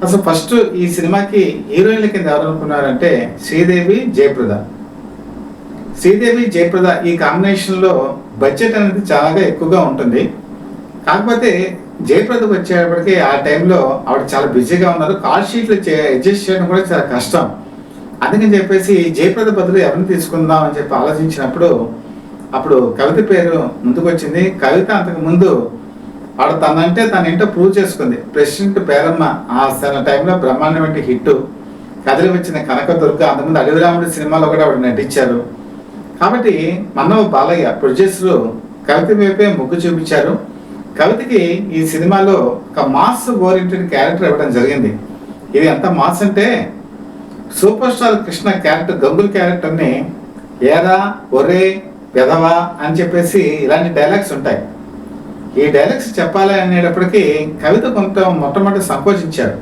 అసలు ఫస్ట్ ఈ సినిమాకి హీరోయిన్ల కింద ఎవరు అనుకున్నారంటే శ్రీదేవి జయప్రద. శ్రీదేవి జయప్రద ఈ కాంబినేషన్లో బడ్జెట్ అనేది చాలా ఎక్కువగా ఉంటుంది. కాకపోతే జయప్రదకు వచ్చేటప్పటికి ఆ టైంలో ఆవిడ చాలా బిజీగా ఉన్నారు. కాల్ షీట్లు అడ్జస్ట్ చేయడం కూడా చాలా కష్టం. అందుకని చెప్పేసి జయప్రద బదులు ఎవరిని తీసుకుందాం అని చెప్పి ఆలోచించినప్పుడు అప్పుడు కవిత పేరు ముందుకు వచ్చింది. కవిత అంతకు ముందు ఆవిడ తనంటే తన ఏంటో ప్రూవ్ చేసుకుంది. ప్రెసిడెంట్ పేరమ్మ ఆ టైంలో బ్రహ్మాండమైన హిట్. కథలు వచ్చిన కనకదుర్గ, అంతకుముందు అడవిరాముడి సినిమాలో కూడా ఆవిడ నటించారు. కాబట్టి మన్నవ బాలయ్య ప్రొడ్యూసరు కవిత వైపే మొగ్గు చూపించారు. కవితకి ఈ సినిమాలో ఒక మాస్ ఓరియంటెడ్ క్యారెక్టర్ ఇవ్వడం జరిగింది. ఇది ఎంత మాస్ అంటే super star Krishna character, Gangula క్యారెక్టర్ని ఏరా ఒరే పెదవా అని చెప్పేసి ఇలాంటి డైలాగ్స్ ఉంటాయి. ఈ డైలాగ్స్ చెప్పాలి అనేటప్పటికీ కవిత కొంత మొట్టమొదటి సంకోచించారు.